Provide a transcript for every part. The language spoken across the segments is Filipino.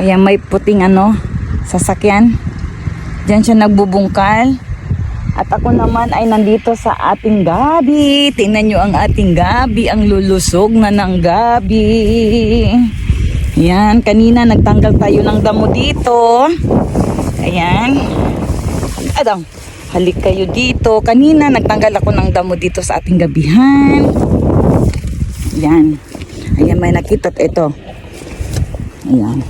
Ayan, may puting sasakyan. Diyan siya nagbubungkal. At ako naman ay nandito sa ating gabi. Tingnan nyo ang ating gabi. Ang lulusog na ng gabi. Ayan, kanina nagtanggal tayo ng damo dito. Ayan. Adang, halik kayo dito. Kanina nagtanggal ako ng damo dito sa ating gabihan. Ayan. Ayan, may nakita ito. Ayan.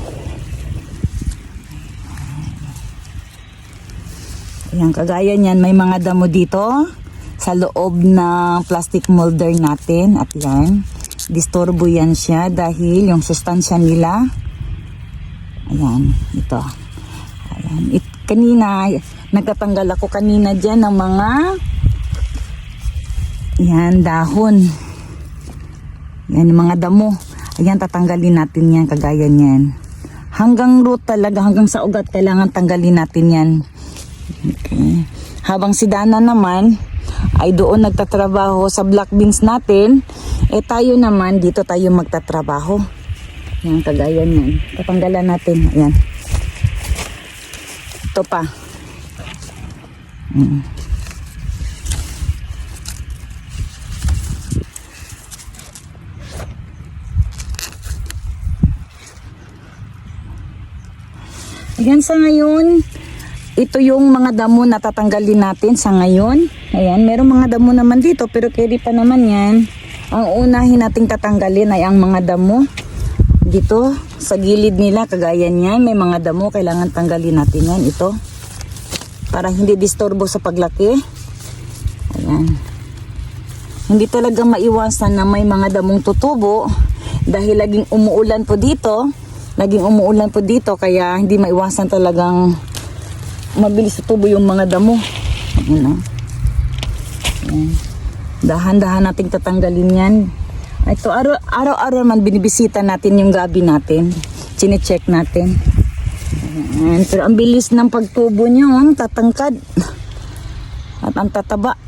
Ayan, kagaya niyan, may mga damo dito sa loob ng plastic molder natin. At yan, disturbo yan siya dahil yung sustansya nila, ayan, ito. Ayan, kanina, nagtatanggal ako kanina dyan ng mga, ayan, dahon. Ayan, mga damo. Ayan, tatanggalin natin yan, kagaya niyan. Hanggang root talaga, hanggang sa ugat, kailangan tanggalin natin yan. Okay. Habang si Dana naman ay doon nagtatrabaho sa black beans natin, tayo naman dito tayo magtatrabaho. Yan, kagaya niyan. Tatanggalan natin. Ayan. Ito pa. Ayan, sa ngayon, ito yung mga damo na tatanggalin natin sa ngayon. Ayan, merong mga damo naman dito pero carry pa naman yan. Ang unahin nating tatanggalin ay ang mga damo dito sa gilid nila, kagaya niyan. May mga damo, kailangan tanggalin natin yan. Ito, para hindi disturbo sa paglaki. Ayan. Hindi talaga maiwasan na may mga damong tutubo dahil laging umuulan po dito. Kaya hindi maiwasan talagang mabilis tutubo yung mga damo. Ayan, ayan. Dahan-dahan nating tatanggalin yan. Ito, araw-araw man binibisita natin yung gabi natin. Chine-check natin. Ayan. Pero ang bilis ng pagtubo niya, ang tatangkad. At ang tataba.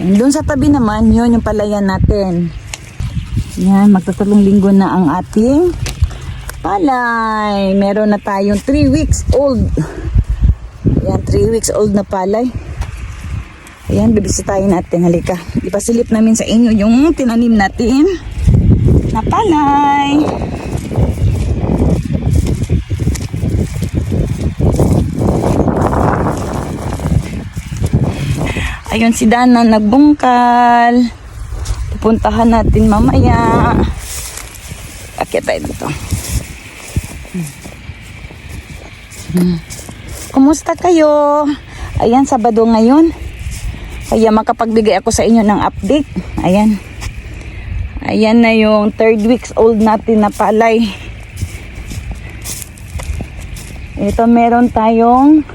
Doon sa tabi naman, yun yung palayan natin. Yan, magtatlong linggo na ang ating palay. Meron na tayong 3 weeks old. Yan, 3 weeks old na palay. Ayan, bibisitahin natin. Halika, ipasilip namin sa inyo yung tinanim natin na palay. Ayun si Dana nagbungkal. Pupuntahan natin mamaya. Akyat tayo dito. Kumusta kayo? Ayan, Sabado ngayon. Kaya makapagbigay ako sa inyo ng update. Ayan. Ayan na yung 3 weeks old natin na palay. Ito meron tayong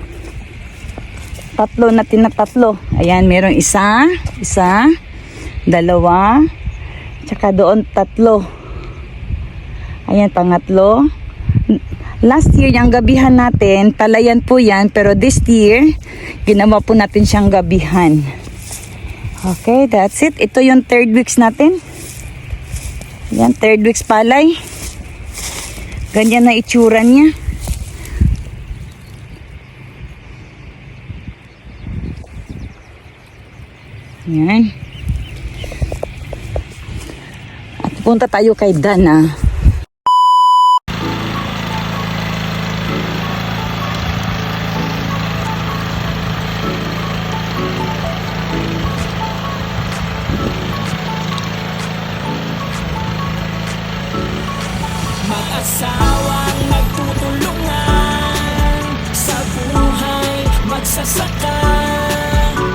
tatlo. Ayan, meron isa, dalawa, tsaka doon 3. Ayan, pangatlo. Last year, yung gabihan natin, palayan po yan, pero this year, ginawa po natin siyang gabihan. Okay, that's it. Ito yung 3rd weeks natin. Ayan, 3rd weeks palay. Ganyan na itsura niya. Yan. At punta tayo kay Dana. Mag-asawang nagtutulungan sa buhay, magsasaka,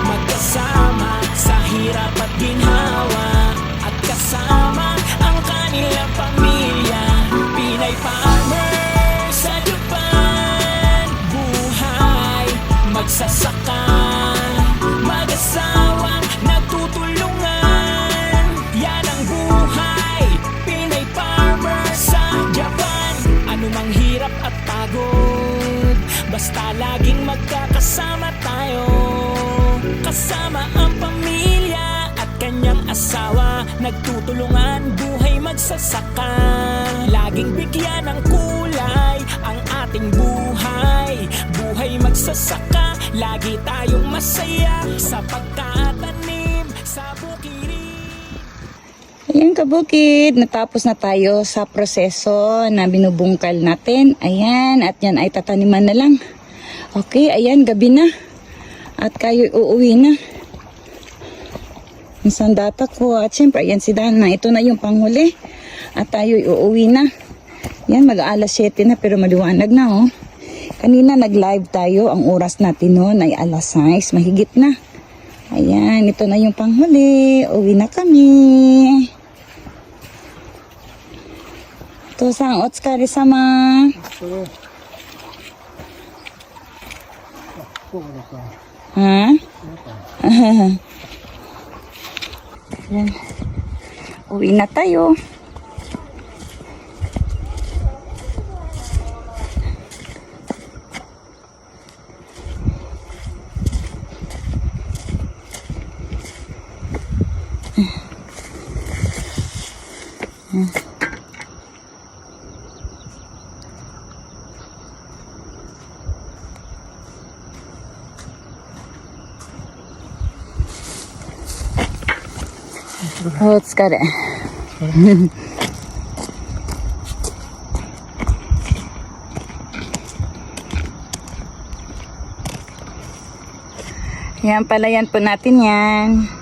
magkasama sa hirap at ginhawa, at kasama ang kanilang pamilya. Pinay farmer sa Japan, buhay, magsasaka, mag-asawang nagtutulungan. Yan ang buhay, Pinay farmer sa Japan. Anumang hirap at pagod, basta laging magkakasama tayo. magsasaka. Laging bigyan ng kulay ang ating buhay. Buhay magsasaka, lagi tayong masaya sa pagtatanim sa bukirin. Ayan kabukid, natapos na tayo sa proseso na binubungkal natin. Ayan, at yan ay tataniman na lang. Okay, ayan, gabi na. At kayo'y uuwi na. Ang sandata ko. At syempre, ayan si Dana. Ito na yung panghuli. At tayo'y uuwi na. Yan, mag-alas 7 na pero maliwanag na oh. Kanina nag-live tayo. Ang oras natin noon ay alas 6. Mahigit na. Ayan, ito na yung panghuli. Uwi na kami. Ito sa Otskari sama. Ha? Yan. Uwi na tayo. Oh, it's got it. Yan, palayan po natin yan.